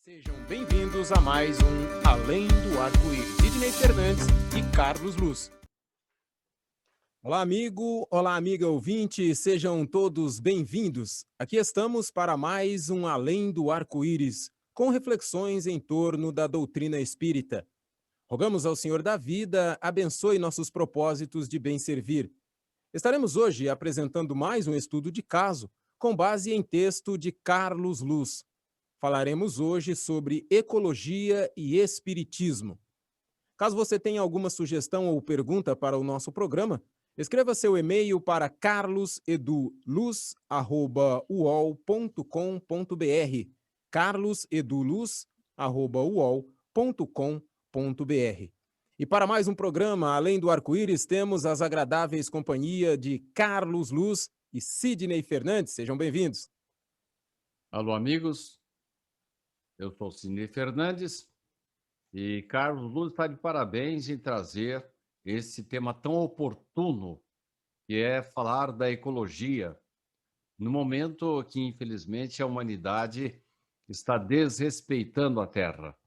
Sejam bem-vindos a mais um Além do Arco-Íris. Sidney Fernandes e Carlos Luz. Olá, amigo, olá, amiga ouvinte, sejam todos bem-vindos. Aqui estamos para mais um Além do Arco-Íris, com reflexões em torno da doutrina espírita. Rogamos ao Senhor da vida, abençoe nossos propósitos de bem servir. Estaremos hoje apresentando mais um estudo de caso, com base em texto de Carlos Luz. Falaremos hoje sobre ecologia e espiritismo. Caso você tenha alguma sugestão ou pergunta para o nosso programa, escreva seu e-mail para carloseduluz@uol.com.br, carloseduluz@uol.com.br. E para mais um programa, além do arco-íris, temos as agradáveis companhia de Carlos Luz e Sidney Fernandes. Sejam bem-vindos. Alô, amigos. Eu sou Sidney Fernandes e Carlos Luz está de parabéns em trazer esse tema tão oportuno, que é falar da ecologia, no momento que, infelizmente, a humanidade está desrespeitando a Terra.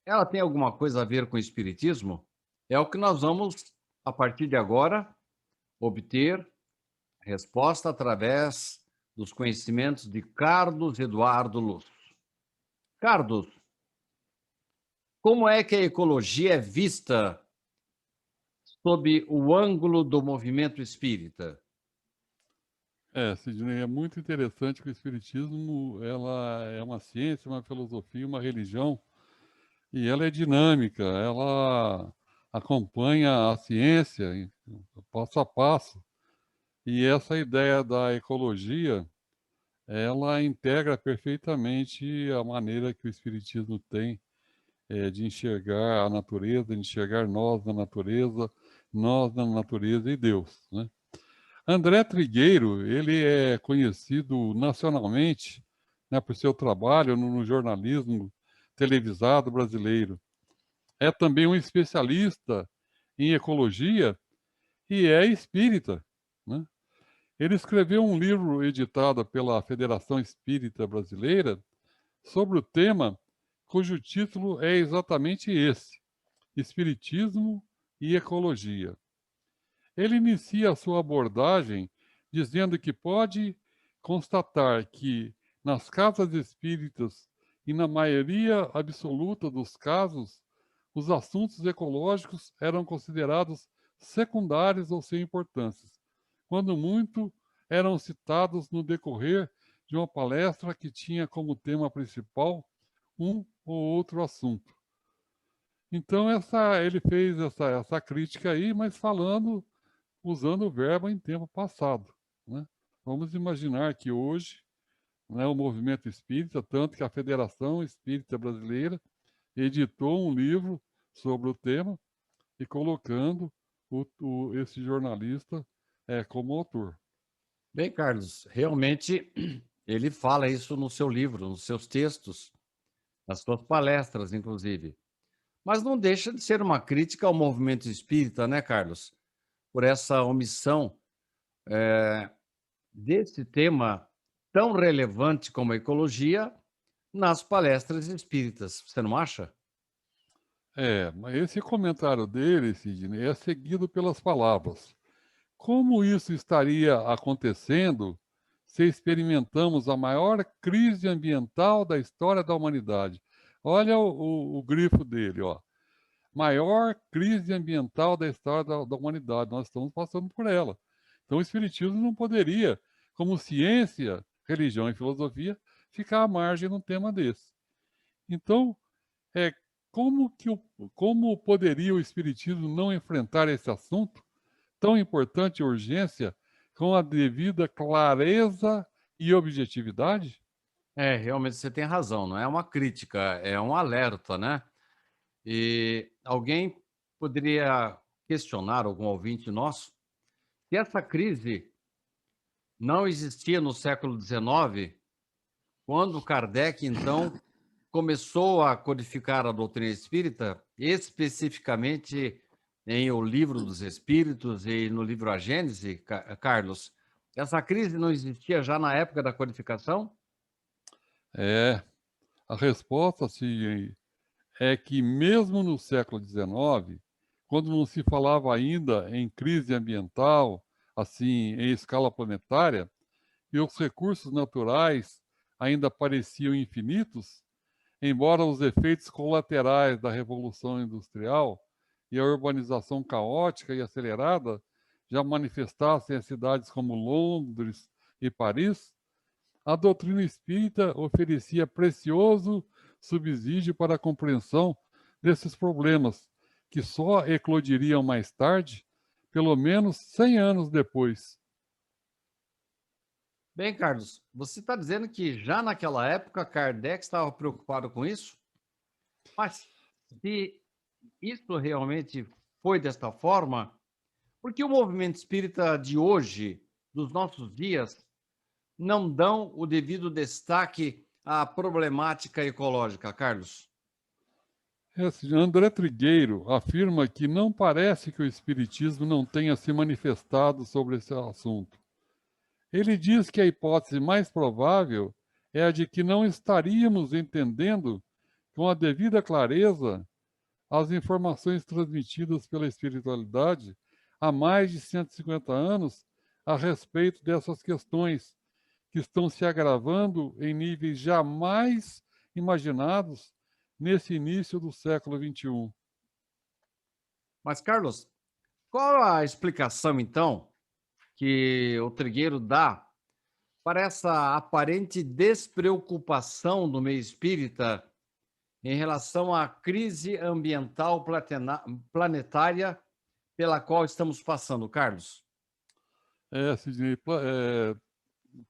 Ela tem alguma coisa a ver com o espiritismo? É o que nós vamos, a partir de agora, obter resposta através dos conhecimentos de Carlos Eduardo Luz. Carlos, como é que a ecologia é vista sob o ângulo do movimento espírita? Sidney, é muito interessante que o Espiritismo ela é uma ciência, uma filosofia, uma religião, e ela é dinâmica, ela acompanha a ciência passo a passo. E essa ideia da ecologia, ela integra perfeitamente a maneira que o Espiritismo tem de enxergar a natureza, de enxergar nós na natureza e Deus, né? André Trigueiro, ele é conhecido nacionalmente, né, por seu trabalho no jornalismo televisado brasileiro. É também um especialista em ecologia e é espírita, né? Ele escreveu um livro editado pela Federação Espírita Brasileira sobre o tema, cujo título é exatamente esse: Espiritismo e Ecologia. Ele inicia a sua abordagem dizendo que pode constatar que, nas casas espíritas e na maioria absoluta dos casos, os assuntos ecológicos eram considerados secundários ou sem importância, quando muito eram citados no decorrer de uma palestra que tinha como tema principal um ou outro assunto. Então, ele fez essa crítica aí, mas usando o verbo em tempo passado, né? Vamos imaginar que hoje, né, o movimento espírita, tanto que a Federação Espírita Brasileira editou um livro sobre o tema e colocando esse jornalista como autor. Bem, Carlos, realmente ele fala isso no seu livro, nos seus textos, nas suas palestras, inclusive. Mas não deixa de ser uma crítica ao movimento espírita, né, Carlos? Por essa omissão desse tema tão relevante como a ecologia nas palestras espíritas. Você não acha? Mas esse comentário dele, Sidney, é seguido pelas palavras: como isso estaria acontecendo se experimentamos a maior crise ambiental da história da humanidade? Olha o grifo dele, ó. Maior crise ambiental da história da humanidade. Nós estamos passando por ela. Então, o Espiritismo não poderia, como ciência, religião e filosofia, ficar à margem num tema desse. Então, é, como poderia o Espiritismo não enfrentar esse assunto tão importante e urgência com a devida clareza e objetividade? Realmente você tem razão, não é uma crítica, é um alerta, né? E alguém poderia questionar, algum ouvinte nosso, se essa crise não existia no século XIX, quando Kardec, então, começou a codificar a doutrina espírita, especificamente em O Livro dos Espíritos e no livro A Gênese, Carlos, essa crise não existia já na época da codificação? É, A resposta, é que mesmo no século XIX, quando não se falava ainda em crise ambiental, assim, em escala planetária, e os recursos naturais ainda pareciam infinitos, embora os efeitos colaterais da Revolução Industrial e a urbanização caótica e acelerada já manifestassem em cidades como Londres e Paris, a doutrina espírita oferecia precioso subsídio para a compreensão desses problemas, que só eclodiriam mais tarde, pelo menos 100 anos depois. Bem, Carlos, você está dizendo que já naquela época Kardec estava preocupado com isso? Mas se isso realmente foi desta forma, por que o movimento espírita de hoje, dos nossos dias, não dão o devido destaque à problemática ecológica, Carlos? André Trigueiro afirma que não parece que o Espiritismo não tenha se manifestado sobre esse assunto. Ele diz que a hipótese mais provável é a de que não estaríamos entendendo com a devida clareza as informações transmitidas pela espiritualidade há mais de 150 anos a respeito dessas questões que estão se agravando em níveis jamais imaginados nesse início do século XXI. Mas, Carlos, qual a explicação, então, que o Trigueiro dá para essa aparente despreocupação do meio espírita em relação à crise ambiental planetária pela qual estamos passando, Carlos? Sidney,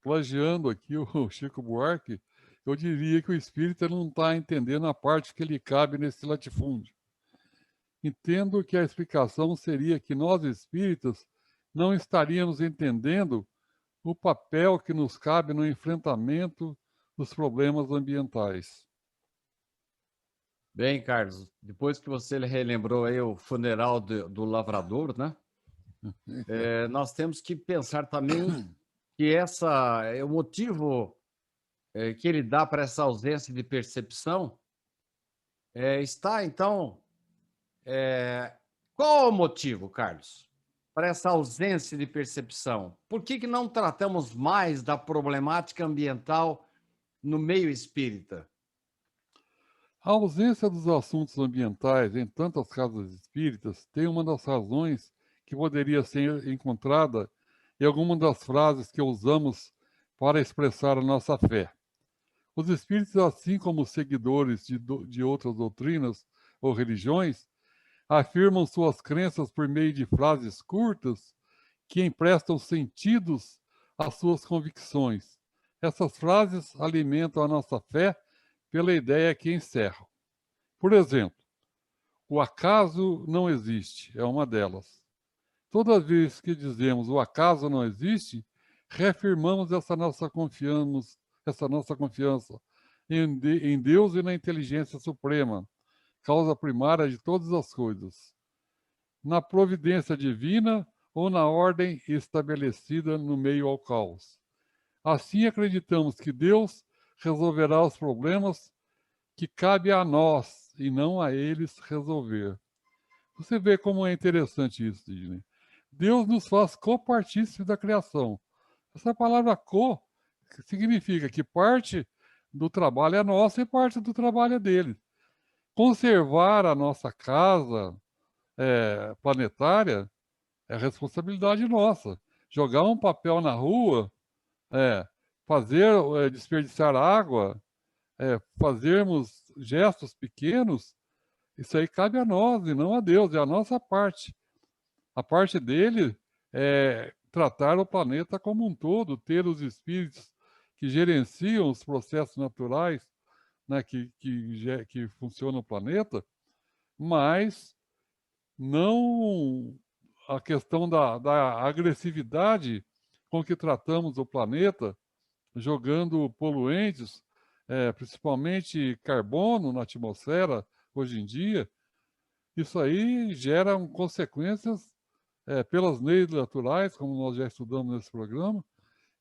plagiando aqui o Chico Buarque, eu diria que o espírita não está entendendo a parte que lhe cabe nesse latifúndio. Entendo que a explicação seria que nós espíritas não estaríamos entendendo o papel que nos cabe no enfrentamento dos problemas ambientais. Bem, Carlos, depois que você relembrou aí o funeral do lavrador, né? Nós temos que pensar também que essa é o motivo que ele dá para essa ausência de percepção. Está, então, qual o motivo, Carlos, para essa ausência de percepção? Por que não tratamos mais da problemática ambiental no meio espírita? A ausência dos assuntos ambientais em tantas casas espíritas tem uma das razões que poderia ser encontrada em alguma das frases que usamos para expressar a nossa fé. Os espíritos, assim como os seguidores de outras doutrinas ou religiões, afirmam suas crenças por meio de frases curtas que emprestam sentidos às suas convicções. Essas frases alimentam a nossa fé pela ideia que encerram. Por exemplo, o acaso não existe, é uma delas. Toda vez que dizemos o acaso não existe, reafirmamos essa nossa confiança em Deus e na inteligência suprema, causa primária de todas as coisas, na providência divina ou na ordem estabelecida no meio ao caos. Assim acreditamos que Deus resolverá os problemas que cabe a nós e não a eles resolver. Você vê como é interessante isso, Sidney. Deus nos faz copartícipes da criação. Essa palavra co significa que parte do trabalho é nossa e parte do trabalho é dele. Conservar a nossa casa planetária é responsabilidade nossa. Jogar um papel na rua, desperdiçar água, fazermos gestos pequenos, isso aí cabe a nós e não a Deus, é a nossa parte. A parte dele é tratar o planeta como um todo, ter os espíritos que gerenciam os processos naturais, né, que funcionam no planeta, mas não a questão da agressividade com que tratamos o planeta, jogando poluentes, principalmente carbono na atmosfera hoje em dia. Isso aí gera consequências pelas leis naturais, como nós já estudamos nesse programa,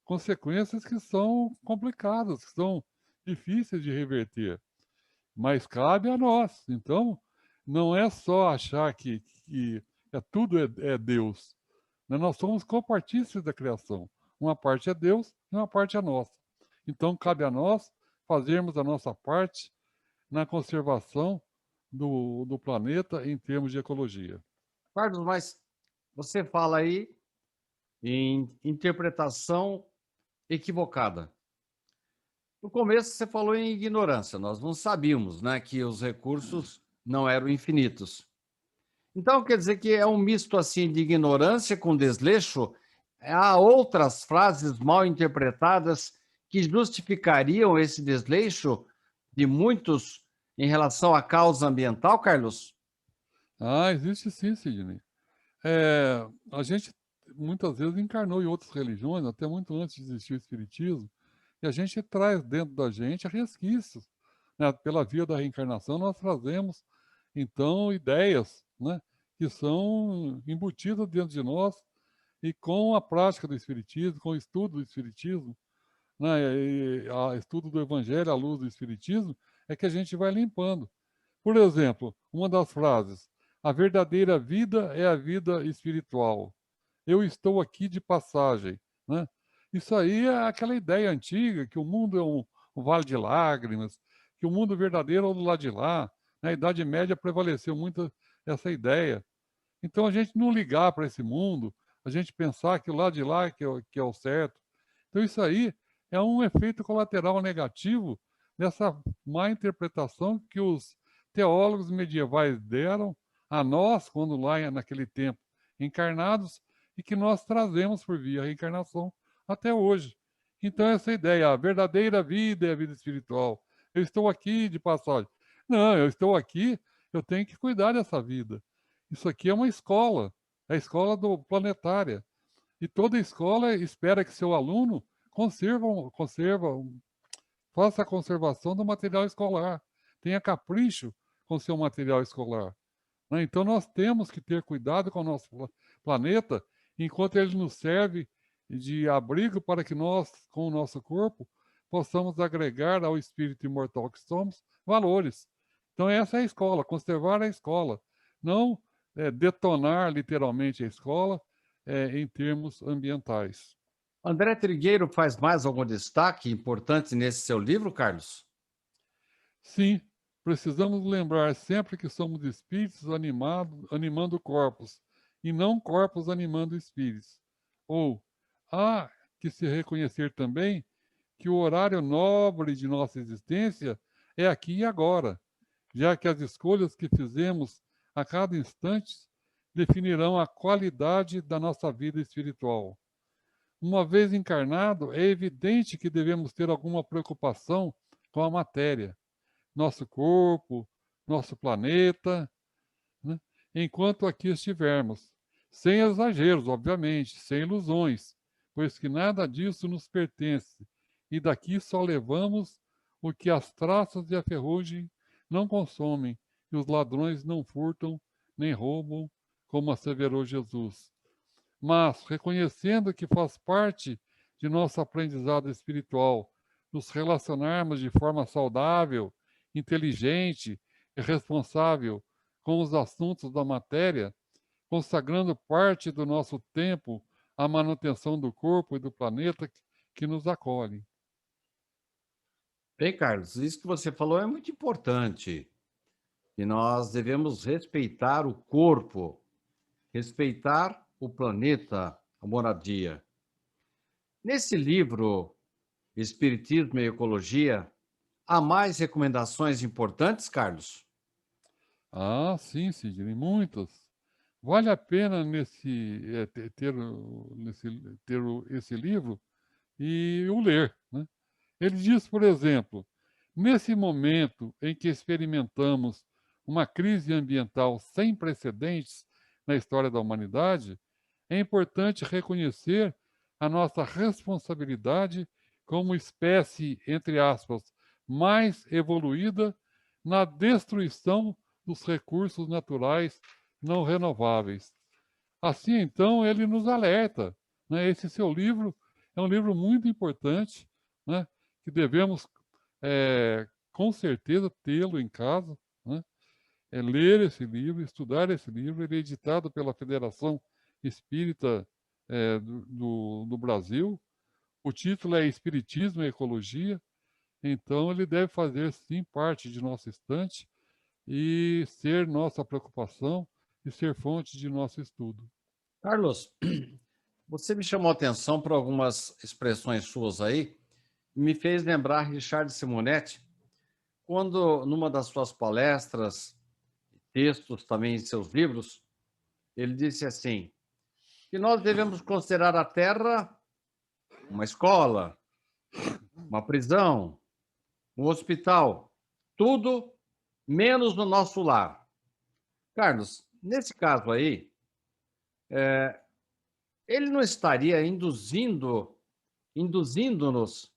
consequências que são complicadas, que são difíceis de reverter. mas cabe a nós. Então, não é só achar que tudo é Deus, né? Nós somos copartícios da criação. Uma parte é Deus e uma parte é nossa. Então, cabe a nós fazermos a nossa parte na conservação do planeta em termos de ecologia. Carlos, mas você fala aí em interpretação equivocada. No começo você falou em ignorância, nós não sabíamos, né, que os recursos não eram infinitos. Então quer dizer que é um misto assim de ignorância com desleixo? Há outras frases mal interpretadas que justificariam esse desleixo de muitos em relação à causa ambiental, Carlos? Ah, existe sim, Sidney. A gente muitas vezes encarnou em outras religiões, até muito antes de existir o Espiritismo, e a gente traz dentro da gente resquícios, né? Pela via da reencarnação, nós trazemos, então, ideias, né, que são embutidas dentro de nós, e com a prática do Espiritismo, com o estudo do Espiritismo, né, e estudo do Evangelho à luz do Espiritismo, é que a gente vai limpando. Por exemplo, uma das frases: a verdadeira vida é a vida espiritual. Eu estou aqui de passagem, né? Isso aí é aquela ideia antiga que o mundo é um vale de lágrimas, que o mundo verdadeiro é o do lado de lá. Na Idade Média prevaleceu muito essa ideia. Então a gente não ligar para esse mundo, a gente pensar que o lado de lá que é o certo. Então isso aí é um efeito colateral negativo dessa má interpretação que os teólogos medievais deram a nós, quando lá naquele tempo encarnados, e que nós trazemos por via reencarnação até hoje. Então essa ideia, a verdadeira vida é a vida espiritual. Eu estou aqui de passagem. Não, eu estou aqui, eu tenho que cuidar dessa vida. Isso aqui é uma escola, é a escola planetária. E toda escola espera que seu aluno faça a conservação do material escolar, tenha capricho com seu material escolar, né? Então nós temos que ter cuidado com o nosso planeta enquanto ele nos serve de abrigo para que nós, com o nosso corpo, possamos agregar ao espírito imortal que somos valores. Então essa é a escola, conservar a escola, não detonar literalmente a escola em termos ambientais. André Trigueiro faz mais algum destaque importante nesse seu livro, Carlos? Sim, precisamos lembrar sempre que somos espíritos animando corpos, e não corpos animando espíritos. Ou, há que se reconhecer também que o horário nobre de nossa existência é aqui e agora, já que as escolhas que fizemos a cada instante definirão a qualidade da nossa vida espiritual. Uma vez encarnado, é evidente que devemos ter alguma preocupação com a matéria, nosso corpo, nosso planeta, né? Enquanto aqui estivermos. Sem exageros, obviamente, sem ilusões, pois que nada disso nos pertence, e daqui só levamos o que as traças e a ferrugem não consomem, e os ladrões não furtam nem roubam, como asseverou Jesus. Mas, reconhecendo que faz parte de nosso aprendizado espiritual nos relacionarmos de forma saudável, inteligente e responsável com os assuntos da matéria, consagrando parte do nosso tempo à manutenção do corpo e do planeta que nos acolhe. Bem, Carlos, isso que você falou é muito importante. E nós devemos respeitar o corpo, respeitar o planeta, a moradia. Nesse livro, Espiritismo e Ecologia, há mais recomendações importantes, Carlos? Ah, sim, Sidney, muitas. Vale a pena ter esse livro e o ler, né? Ele diz, por exemplo, nesse momento em que experimentamos uma crise ambiental sem precedentes na história da humanidade, é importante reconhecer a nossa responsabilidade como espécie, entre aspas, mais evoluída na destruição dos recursos naturais não renováveis. Assim, então, ele nos alerta, né? Esse seu livro é um livro muito importante, né? Que devemos com certeza tê-lo em casa, né? É ler esse livro, estudar esse livro. Ele é editado pela Federação Espírita do Brasil. O título é Espiritismo e Ecologia. Então, ele deve fazer, sim, parte de nossa estante e ser nossa preocupação e ser fonte de nosso estudo. Carlos, você me chamou a atenção por algumas expressões suas aí, e me fez lembrar Richard Simonetti, quando, numa das suas palestras, textos também em seus livros, ele disse assim, que nós devemos considerar a Terra uma escola, uma prisão, um hospital, tudo menos no nosso lar. Carlos, nesse caso aí, ele não estaria induzindo-nos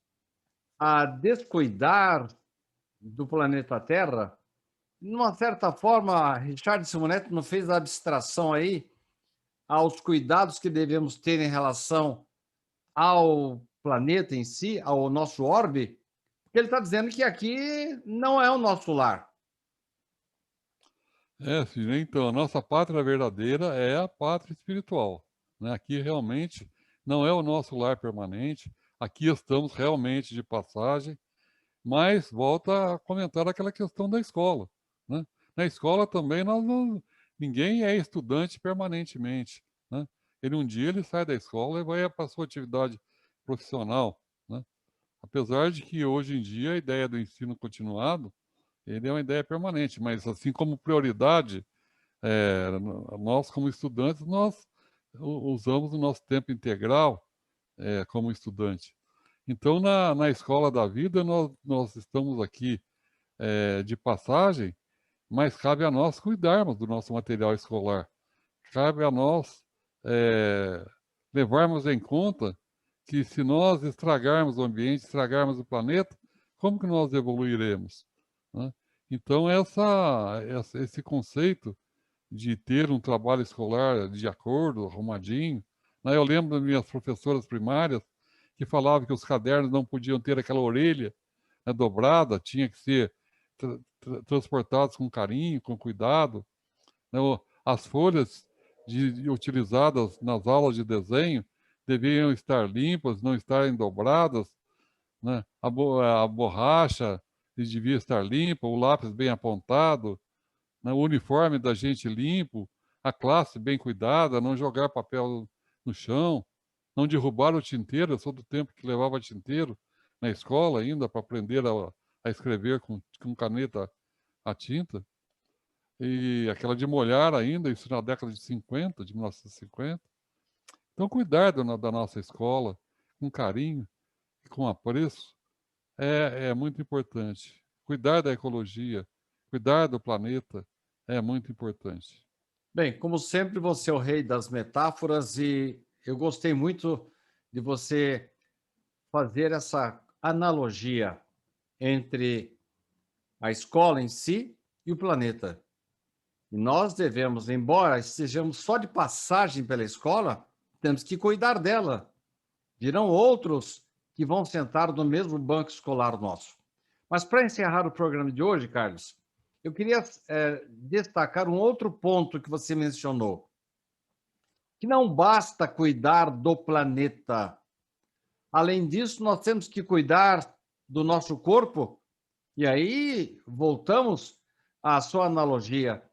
a descuidar do planeta Terra? Numa certa forma, Richard Simonetti não fez a abstração aí aos cuidados que devemos ter em relação ao planeta em si, ao nosso orbe, porque ele está dizendo que aqui não é o nosso lar. Filho, então, a nossa pátria verdadeira é a pátria espiritual, né? Aqui realmente não é o nosso lar permanente, aqui estamos realmente de passagem, mas volta a comentar aquela questão da escola, né? Na escola também ninguém é estudante permanentemente, né? Um dia ele sai da escola e vai para a sua atividade profissional, né? Apesar de que hoje em dia a ideia do ensino continuado, ele é uma ideia permanente, mas assim como prioridade, nós como estudantes, nós usamos o nosso tempo integral como estudante. Então, na escola da vida, nós estamos aqui de passagem, mas cabe a nós cuidarmos do nosso material escolar. Cabe a nós levarmos em conta que se nós estragarmos o ambiente, estragarmos o planeta, como que nós evoluiremos, né? Então, esse conceito de ter um trabalho escolar de acordo, arrumadinho, né? Eu lembro das minhas professoras primárias que falavam que os cadernos não podiam ter aquela orelha, né, dobrada, tinha que ser transportados com carinho, com cuidado, né? As folhas utilizadas nas aulas de desenho deveriam estar limpas, não estarem dobradas, né? A borracha devia estar limpa, o lápis bem apontado, né? O uniforme da gente limpo, a classe bem cuidada, não jogar papel no chão, não derrubar o tinteiro. Eu sou do tempo que levava tinteiro na escola ainda para aprender a escrever com caneta a tinta. E aquela de molhar ainda, isso na década de 50, de 1950. Então, cuidar da nossa escola com carinho e com apreço é muito importante. Cuidar da ecologia, cuidar do planeta é muito importante. Bem, como sempre, você é o rei das metáforas e eu gostei muito de você fazer essa analogia entre a escola em si e o planeta. E nós devemos, embora estejamos só de passagem pela escola, temos que cuidar dela. Virão outros que vão sentar no mesmo banco escolar nosso. Mas para encerrar o programa de hoje, Carlos, eu queria destacar um outro ponto que você mencionou, que não basta cuidar do planeta. Além disso, nós temos que cuidar do nosso corpo. E aí voltamos à sua analogia.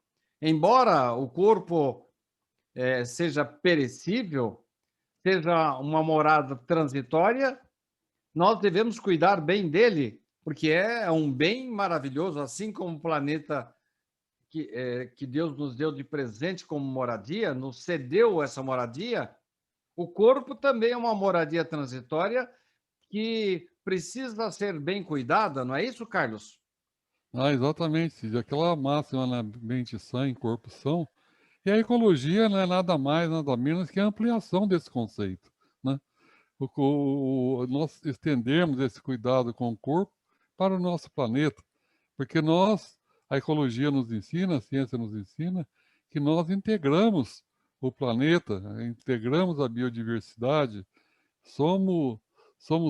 Embora o corpo seja perecível, seja uma morada transitória, nós devemos cuidar bem dele, porque é um bem maravilhoso, assim como o planeta que Deus nos deu de presente como moradia, nos cedeu essa moradia. O corpo também é uma moradia transitória que precisa ser bem cuidada, não é isso, Carlos? Exatamente, aquela máxima, né, mente sã em corpo são. E a ecologia não é nada mais, nada menos que a ampliação desse conceito, né? Nós estendermos esse cuidado com o corpo para o nosso planeta, porque a ecologia nos ensina, a ciência nos ensina, que nós integramos o planeta, integramos a biodiversidade, somos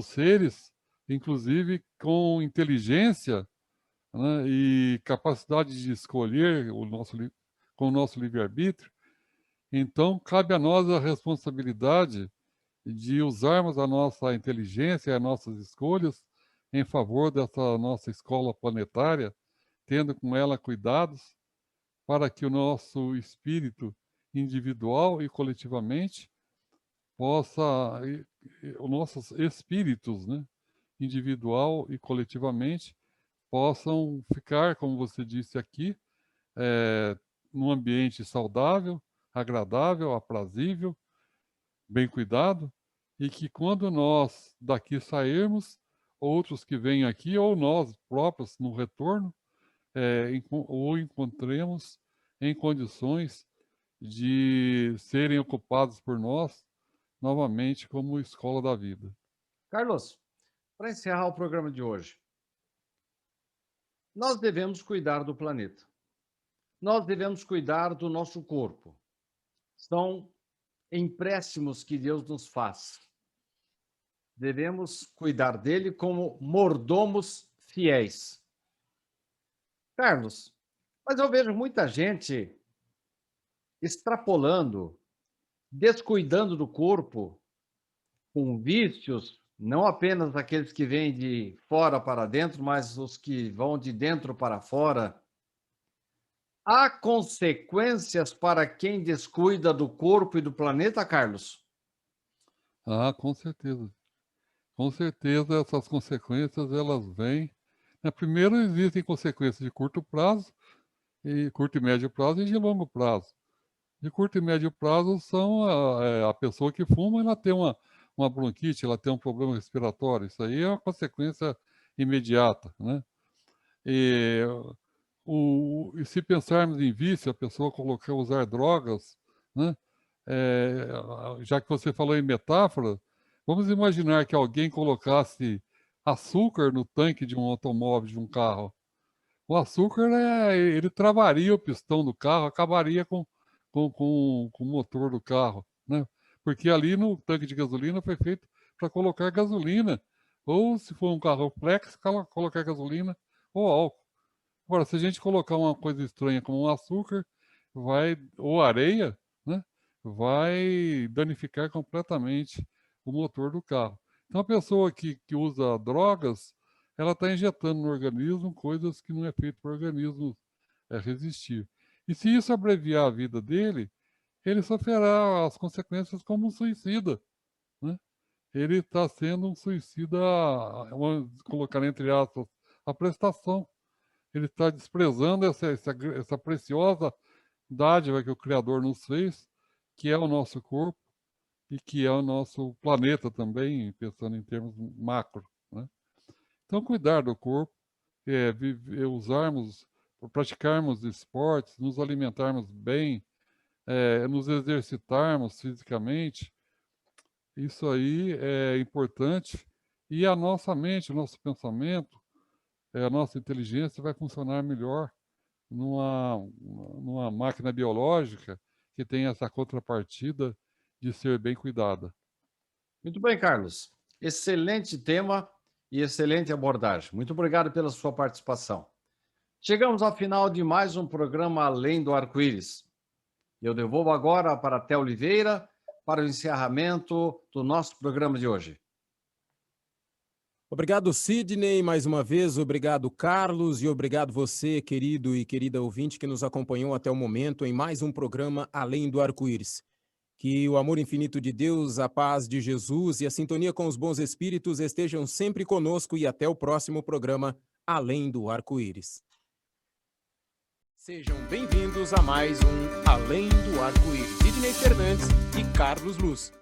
seres, inclusive, com inteligência né, e capacidade de escolher com o nosso livre-arbítrio, então cabe a nós a responsabilidade de usarmos a nossa inteligência e as nossas escolhas em favor dessa nossa escola planetária, tendo com ela cuidados para que o nosso espírito individual e coletivamente os nossos espíritos, né, individual e coletivamente, possam ficar, como você disse aqui, num ambiente saudável, agradável, aprazível, bem cuidado, e que quando nós daqui sairmos, outros que venham aqui, ou nós próprios no retorno, ou encontremos em condições de serem ocupados por nós novamente como escola da vida. Carlos, para encerrar o programa de hoje, nós devemos cuidar do planeta. Nós devemos cuidar do nosso corpo. São empréstimos que Deus nos faz. Devemos cuidar dele como mordomos fiéis. Carlos, mas eu vejo muita gente extrapolando, descuidando do corpo, com vícios, não apenas aqueles que vêm de fora para dentro, mas os que vão de dentro para fora. Há consequências para quem descuida do corpo e do planeta, Carlos? Ah, com certeza. Com certeza essas consequências, elas vêm. Primeiro, existem consequências de curto prazo, curto e médio prazo e de longo prazo. De curto e médio prazo são a pessoa que fuma, ela tem uma bronquite, ela tem um problema respiratório. Isso aí é uma consequência imediata, né? E se pensarmos em vício, a pessoa usar drogas, né? Já que você falou em metáfora, vamos imaginar que alguém colocasse açúcar no tanque de um automóvel, de um carro. O açúcar, ele travaria o pistão do carro, acabaria com o motor do carro, né? Porque ali no tanque de gasolina foi feito para colocar gasolina, ou se for um carro flex, colocar gasolina ou álcool. Agora, se a gente colocar uma coisa estranha como um açúcar, ou areia, né, vai danificar completamente o motor do carro. Então, a pessoa que usa drogas, ela está injetando no organismo coisas que não é feito para o organismo resistir. E se isso abreviar a vida dele, ele sofrerá as consequências como um suicida, né? Ele está sendo um suicida, vamos colocar entre aspas, a prestação. Ele está desprezando essa preciosa dádiva que o Criador nos fez, que é o nosso corpo e que é o nosso planeta também, pensando em termos macro, né? Então, cuidar do corpo, praticarmos esportes, nos alimentarmos bem, nos exercitarmos fisicamente, isso aí é importante. E a nossa mente, o nosso pensamento, a nossa inteligência vai funcionar melhor numa máquina biológica que tem essa contrapartida de ser bem cuidada. Muito bem, Carlos. Excelente tema e excelente abordagem. Muito obrigado pela sua participação. Chegamos ao final de mais um programa Além do Arco-Íris. Eu devolvo agora para a Té Oliveira para o encerramento do nosso programa de hoje. Obrigado, Sidney, mais uma vez. Obrigado, Carlos, e obrigado você, querido e querida ouvinte, que nos acompanhou até o momento em mais um programa Além do Arco-Íris. Que o amor infinito de Deus, a paz de Jesus e a sintonia com os bons espíritos estejam sempre conosco e até o próximo programa Além do Arco-Íris. Sejam bem-vindos a mais um Além do Arco-Íris. Sidney Fernandes e Carlos Luz.